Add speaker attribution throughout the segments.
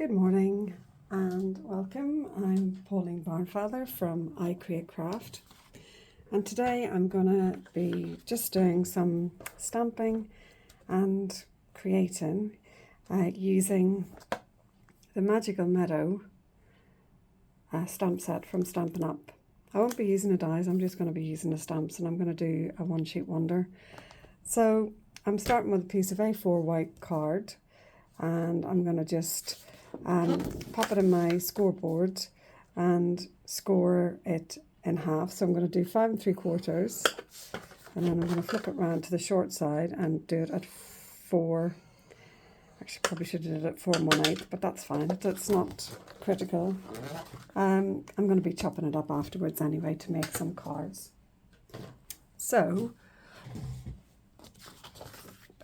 Speaker 1: Good morning and welcome. I'm Pauline Barnfather from I Create Craft, and today I'm going to be just doing some stamping and creating using the Magical Meadow stamp set from Stampin Up. I won't be using the dies, I'm just going to be using the stamps, and I'm going to do a one sheet wonder. So I'm starting with a piece of A4 white card, and I'm going to just pop it in my scoreboard and score it in half. So I'm going to do 5 3/4, and then I'm going to flip it around to the short side and do it at 4. Actually, probably should have did it at 4 1/8, but that's fine. It's not critical. I'm going to be chopping it up afterwards anyway to make some cards. So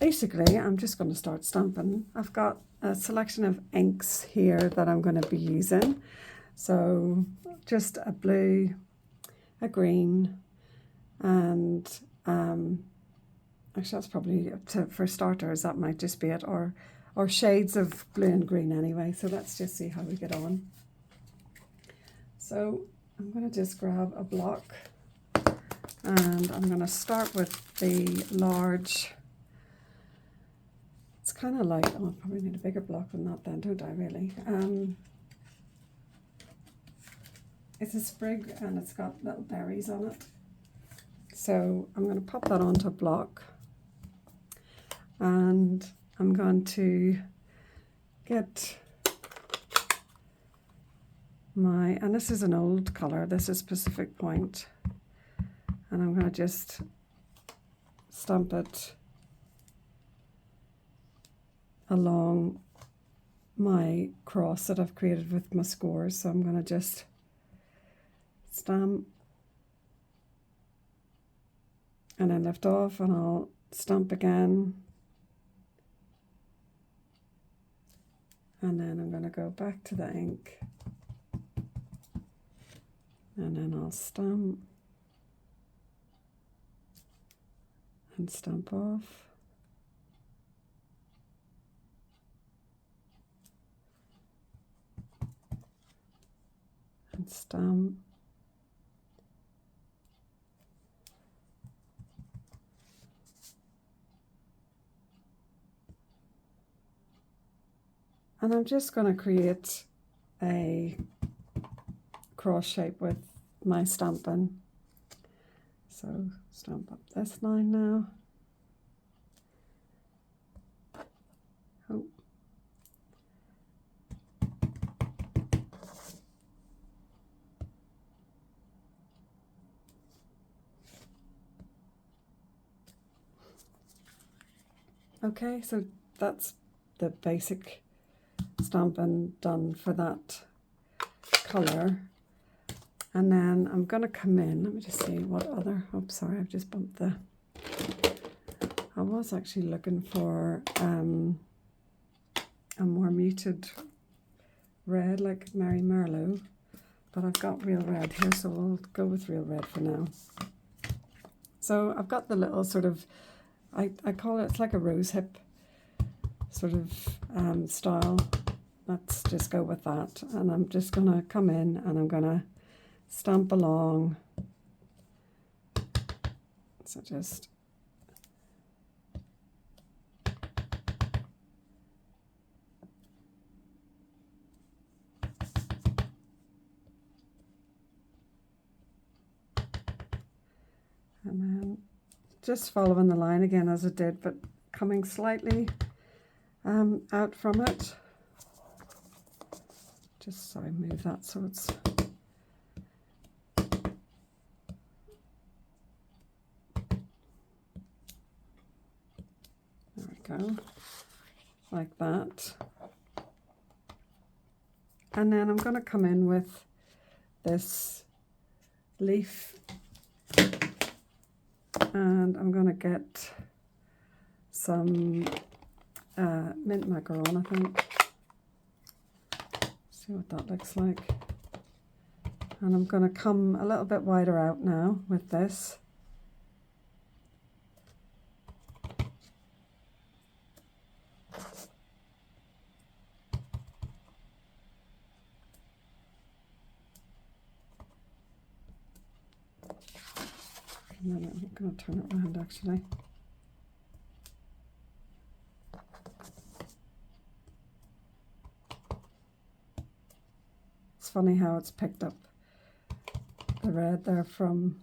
Speaker 1: basically, I'm just going to start stamping. I've got a selection of inks here that I'm going to be using. So just a blue, a green, and actually that's probably for starters, that might just be it, or shades of blue and green anyway. So let's just see how we get on. So I'm going to just grab a block, and I'm going to start with the large. It's kind of like, oh, I probably need a bigger block than that then, don't I really? It's a sprig and it's got little berries on it. So I'm going to pop that onto a block, and I'm going to get my, and this is an old colour, this is Pacific Point, and I'm going to just stamp it along my cross that I've created with my scores. So I'm going to just stamp and then lift off, and I'll stamp again, and then I'm going to go back to the ink, and then I'll stamp and stamp off. And stamp, and I'm just going to create a cross shape with my stamping. So stamp up this line now. Oh. Okay, so that's the basic stamping done for that colour. And then I'm going to come in, let me just see what other, oh sorry, I've just bumped the, I was actually looking for a more muted red like Mary Merlot, but I've got real red here, so we'll go with real red for now. So I've got the little sort of, I call it, it's like a rose hip sort of style. Let's just go with that. And I'm just going to come in and I'm going to stamp along. So just and then just following the line again as I did, but coming slightly out from it. Just sorry, move that so it's there we go, like that. And then I'm going to come in with this leaf, and I'm going to get some mint macaron, I think. See what that looks like. And I'm going to come a little bit wider out now with this. And then I'm going to turn it around actually. It's funny how it's picked up the red there from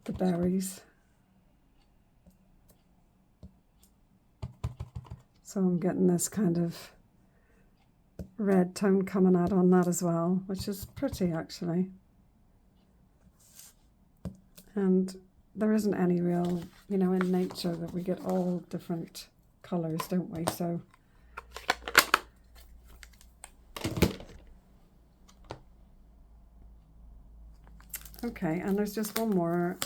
Speaker 1: the berries. So I'm getting this kind of red tone coming out on that as well, which is pretty actually. And there isn't any real, you know, in nature that we get all different colours, don't we? So okay, and there's just one more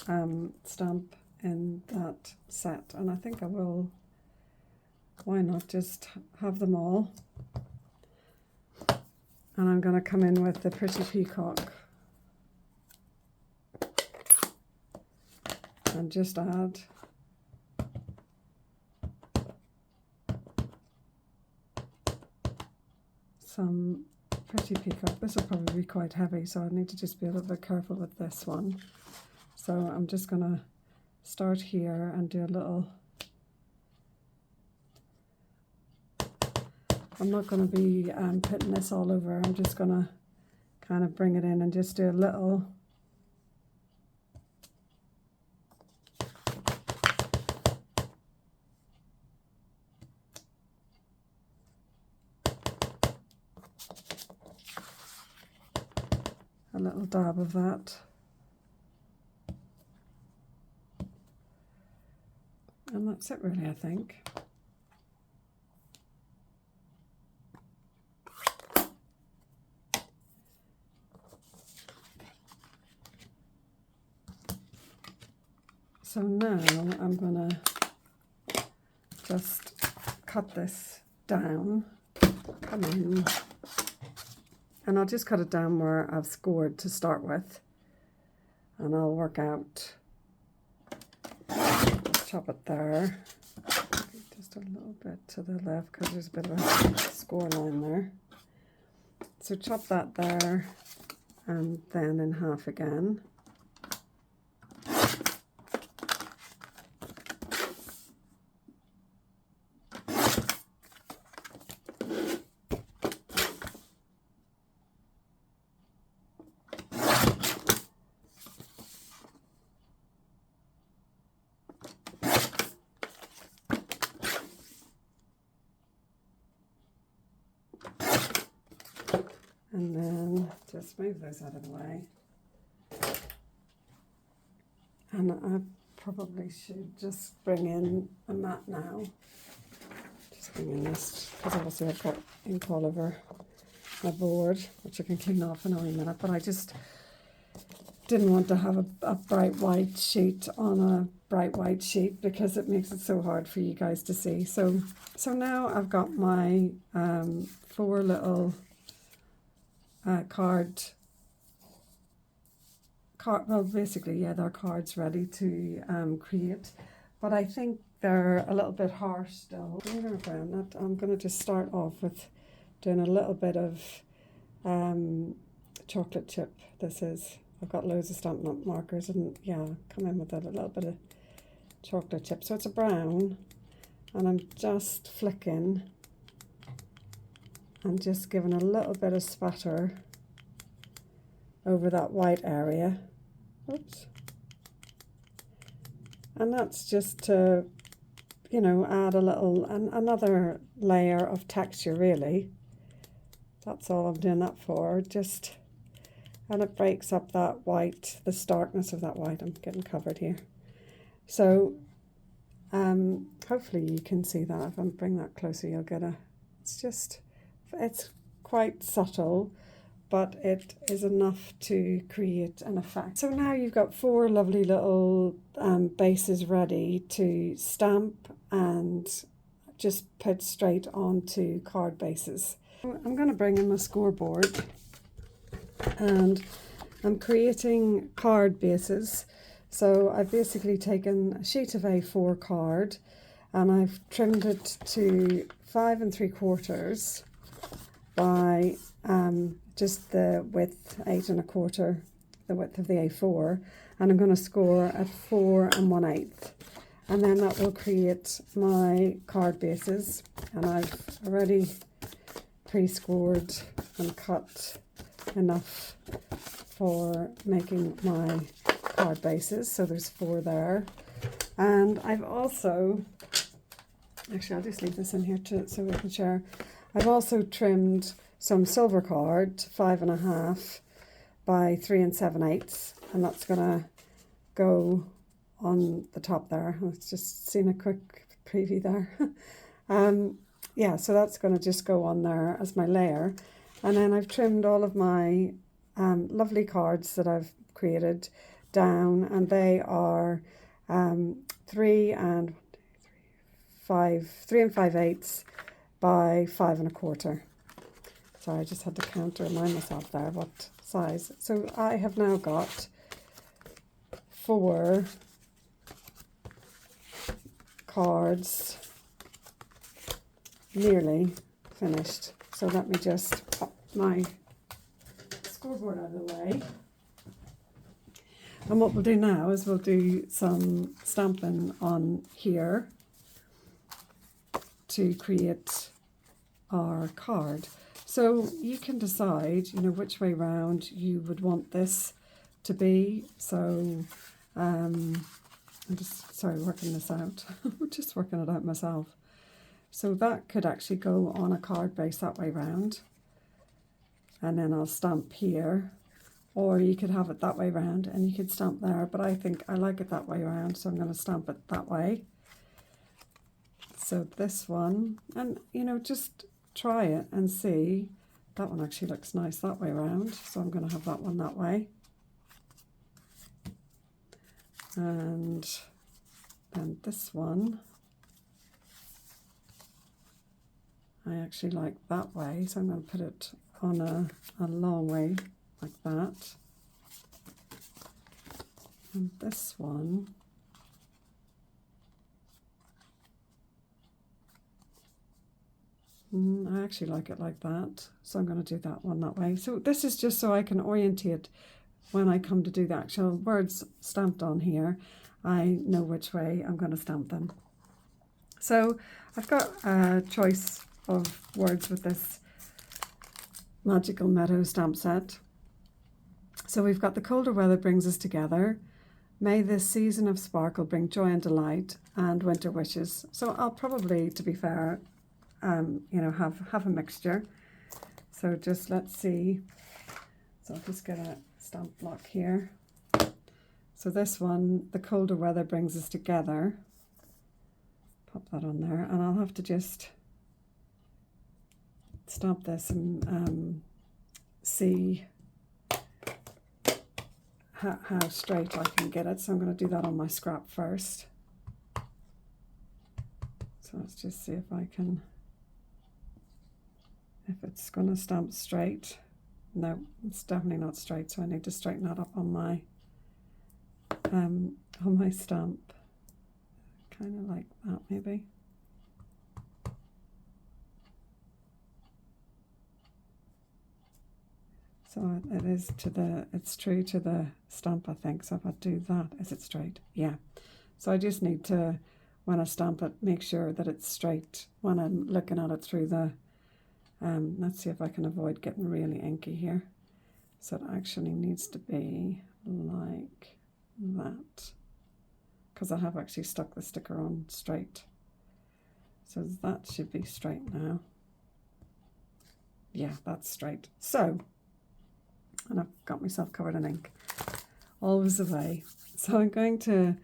Speaker 1: stamp in that set, and I think I will, why not just have them all. And I'm going to come in with the Pretty Peacock and just add some Pretty Peacock. This will probably be quite heavy, so I need to just be a little bit careful with this one. So I'm just going to start here and do a little, I'm not going to be putting this all over. I'm just going to kind of bring it in and just do a little. A little dab of that. And that's it really, I think. So now I'm going to just cut this down, come in, and I'll just cut it down where I've scored to start with, and I'll work out, chop it there, just a little bit to the left because there's a bit of a score line there. So chop that there and then in half again. And then just move those out of the way. And I probably should just bring in a mat now. Just bring in this, because obviously I've got ink all over my board, which I can clean off in a wee minute, but I just didn't want to have a bright white sheet on a bright white sheet because it makes it so hard for you guys to see. So now I've got my 4 little well, basically, yeah, they're cards ready to create, but I think they're a little bit harsh still. I'm going to just start off with doing a little bit of chocolate chip. I've got loads of Stampin' Up markers, and yeah, come in with a little bit of chocolate chip. So it's a brown, and I'm just flicking and just giving a little bit of spatter over that white area. Oops. And that's just to, you know, add a little, another layer of texture really. That's all I'm doing that for, just, and it breaks up that white, the starkness of that white. I'm getting covered here. So hopefully you can see that. If I bring that closer, you'll get it's quite subtle, but it is enough to create an effect. So now you've got 4 lovely little bases ready to stamp and just put straight onto card bases. I'm going to bring in my scoreboard, and I'm creating card bases. So I've basically taken a sheet of A4 card and I've trimmed it to 5 3/4 by just the width 8 1/4 the width of the A4, and I'm going to score at 4 1/8, and then that will create my card bases. And I've already pre-scored and cut enough for making my card bases, so there's 4 there. And I've also, actually I'll just leave this in here so we can share. I've also trimmed some silver card to 5 1/2 by 3 7/8, and that's gonna go on the top there. I've just seen a quick preview there. Yeah, so that's going to just go on there as my layer. And then I've trimmed all of my lovely cards that I've created down, and they are 3 5/8 by 5 1/4. Sorry, I just had to count to remind myself there what size. So I have now got 4 cards nearly finished. So let me just pop my scoreboard out of the way. And what we'll do now is we'll do some stamping on here to create our card. So you can decide, you know, which way round you would want this to be. So I'm just, sorry, working this out. Just working it out myself. So that could actually go on a card base that way round. And then I'll stamp here. Or you could have it that way round and you could stamp there. But I think I like it that way around, so I'm going to stamp it that way. So this one, and you know, just try it and see. That one actually looks nice that way around. So I'm going to have that one that way. And then this one, I actually like that way, so I'm going to put it on a long way like that. And this one, I actually like it like that, so I'm going to do that one that way. So this is just so I can orientate when I come to do the actual words stamped on here. I know which way I'm going to stamp them. So I've got a choice of words with this Magical Meadow stamp set. So we've got the colder weather brings us together. May this season of sparkle bring joy and delight, and winter wishes. So I'll probably, to be fair, you know, have a mixture. So just let's see. So I'll just get a stamp block here. So this one, the colder weather brings us together. Pop that on there, and I'll have to just stamp this and see how straight I can get it. So I'm going to do that on my scrap first. So let's just see if I can, if it's going to stamp straight. No, it's definitely not straight, so I need to straighten that up on my stamp. Kind of like that maybe. So it is to the, it's true to the stamp, I think. So if I do that, is it straight? Yeah. So I just need to, when I stamp it, make sure that it's straight when I'm looking at it through the, let's see if I can avoid getting really inky here. So it actually needs to be like that, because I have actually stuck the sticker on straight. So that should be straight now. Yeah, that's straight. So, and I've got myself covered in ink, always the way. So I'm going to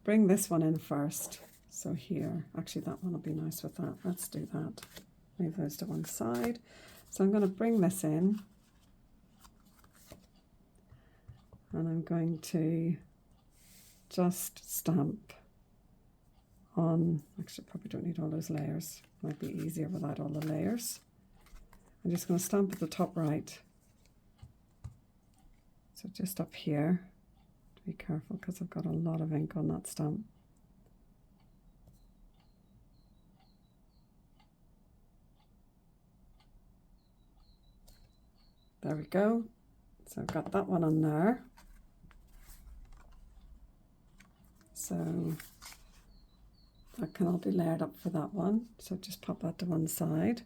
Speaker 1: bring this one in first. So here, actually that one will be nice with that. Let's do that. Move those to one side. So I'm going to bring this in, and I'm going to just stamp on, actually probably don't need all those layers. Might be easier without all the layers. I'm just going to stamp at the top right. So just up here, be careful because I've got a lot of ink on that stamp. There we go. So I've got that one on there. So that can all be layered up for that one. So just pop that to one side.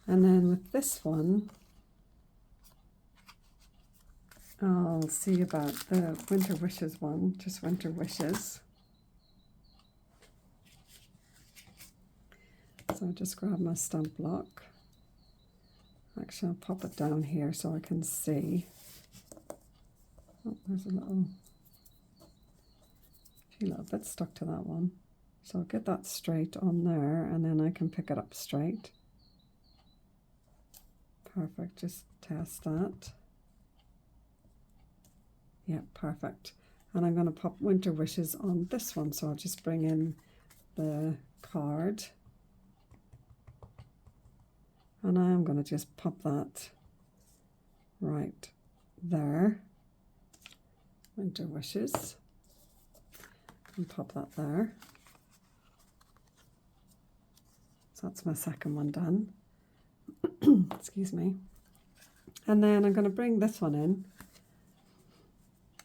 Speaker 1: And then with this one, I'll see about the Winter Wishes one, just Winter Wishes. So I'll just grab my stamp block. Actually, I'll pop it down here so I can see. Oh, there's a few little bits stuck to that one. So I'll get that straight on there and then I can pick it up straight. Perfect, just test that. Yeah, perfect. And I'm going to pop Winter Wishes on this one, so I'll just bring in the card. And I am going to just pop that right there. Winter Wishes. And pop that there. So that's my second one done. Excuse me. And then I'm going to bring this one in.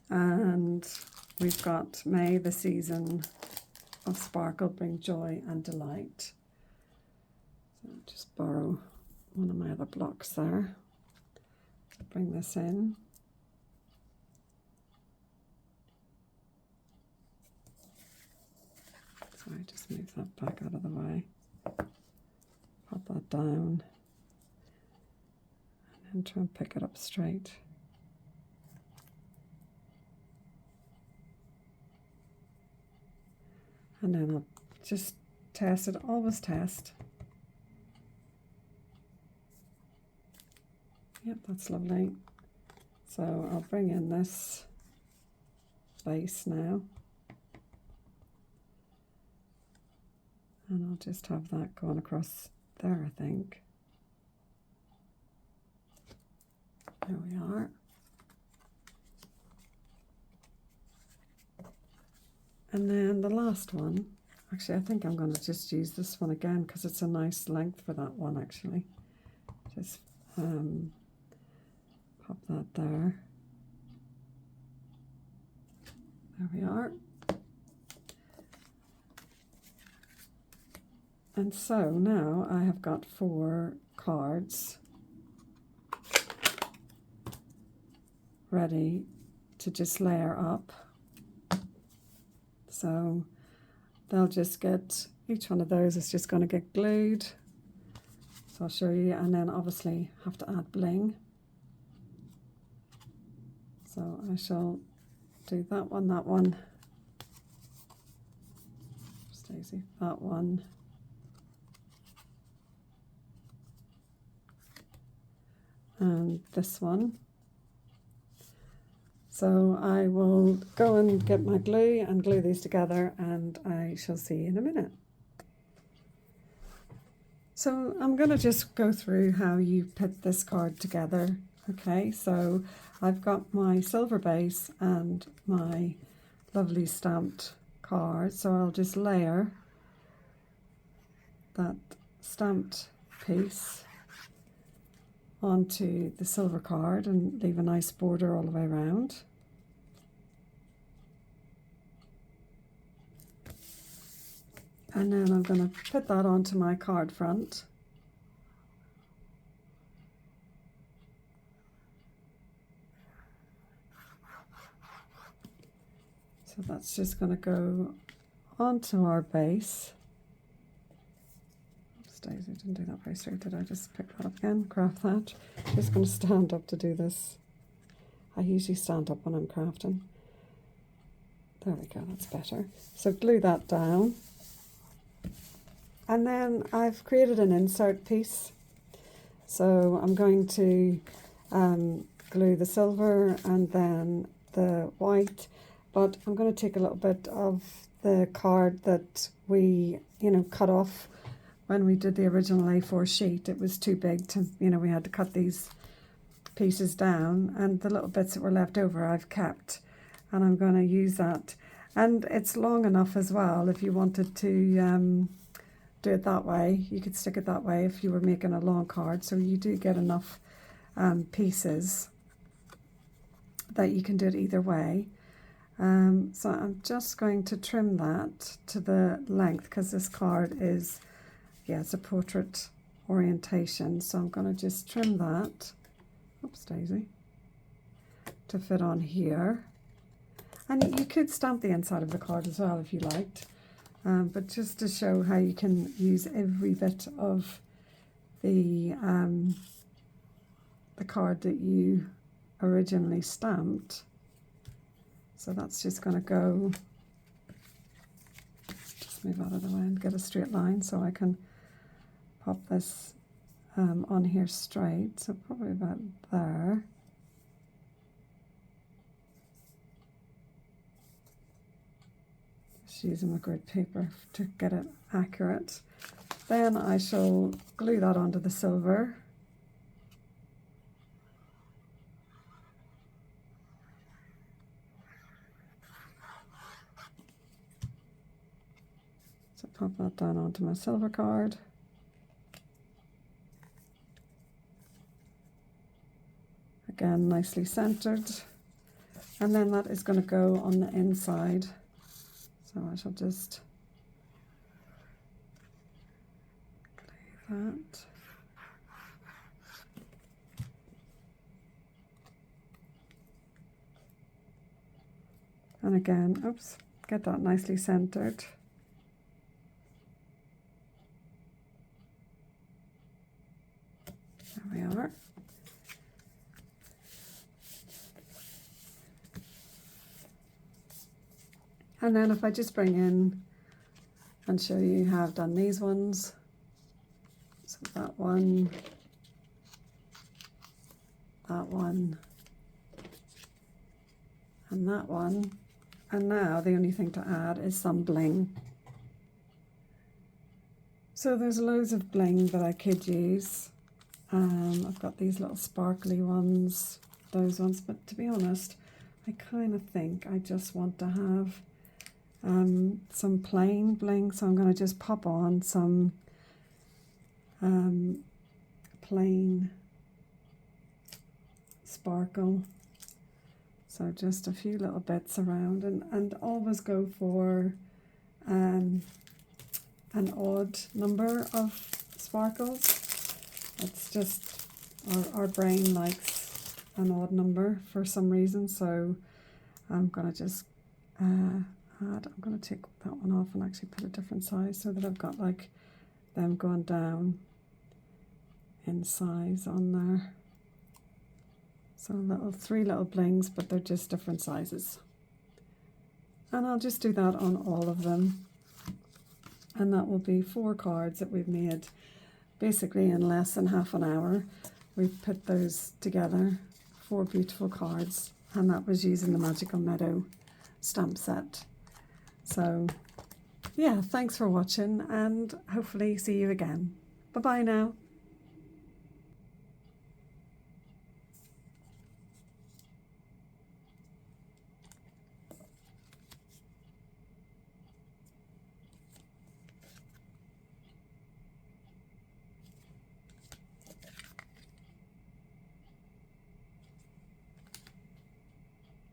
Speaker 1: And we've got May, the season of sparkle, bring joy and delight. So I'll just borrow one of my other blocks there. Bring this in. Sorry, just move that back out of the way. Pop that down. And then try and pick it up straight. And then I'll just test it, always test. Yep, that's lovely. So I'll bring in this base now. And I'll just have that going across there, I think. There we are. And then the last one, actually I think I'm going to just use this one again because it's a nice length for that one actually. Just pop that there. There we are. And so now I have got 4 cards ready to just layer up. So they'll just get, each one of those is just going to get glued. So I'll show you, and then obviously have to add bling. So I shall do that one, Stacey, that one. And this one. So I will go and get my glue and glue these together, and I shall see you in a minute. So I'm going to just go through how you put this card together. Okay, so I've got my silver base and my lovely stamped card. So I'll just layer that stamped piece onto the silver card and leave a nice border all the way around. And then I'm going to put that onto my card front. So that's just going to go onto our base. Daisy, didn't do that very straight, did I? Just pick that up again, craft that. I'm just going to stand up to do this. I usually stand up when I'm crafting. There we go, that's better. So glue that down. And then I've created an insert piece. So I'm going to glue the silver and then the white, but I'm going to take a little bit of the card that we, cut off when we did the original A4 sheet. It was too big to, we had to cut these pieces down, and the little bits that were left over I've kept, and I'm going to use that. And it's long enough as well. If you wanted to do it that way, you could stick it that way if you were making a long card. So you do get enough pieces that you can do it either way. So I'm just going to trim that to the length because this card is, yeah, it's a portrait orientation. So I'm going to just trim that, oops daisy, to fit on here. And you could stamp the inside of the card as well if you liked. But just to show how you can use every bit of the card that you originally stamped. So that's just going to go, just move out of the way and get a straight line so I can pop this on here straight. So probably about there. Just using my grid paper to get it accurate. Then I shall glue that onto the silver. So pop that down onto my silver card. Again, nicely centered. And then that is going to go on the inside. So I shall just glue that. And again, oops, get that nicely centered. There we are. And then if I just bring in and show you how I've done these ones. So that one, and that one. And now the only thing to add is some bling. So there's loads of bling that I could use. I've got these little sparkly ones, those ones, but to be honest, I kind of think I just want to have some plain bling, so I'm going to just pop on some plain sparkle. So just a few little bits around, and always go for an odd number of sparkles. It's just our brain likes an odd number for some reason, so I'm going to just I'm going to take that one off and actually put a different size so that I've got like them going down in size on there. So three little blings, but they're just different sizes. And I'll just do that on all of them. And that will be 4 cards that we've made basically in less than half an hour. We've put those together, 4 beautiful cards, and that was using the Magical Meadow stamp set. So yeah, thanks for watching, and hopefully see you again. Bye bye now.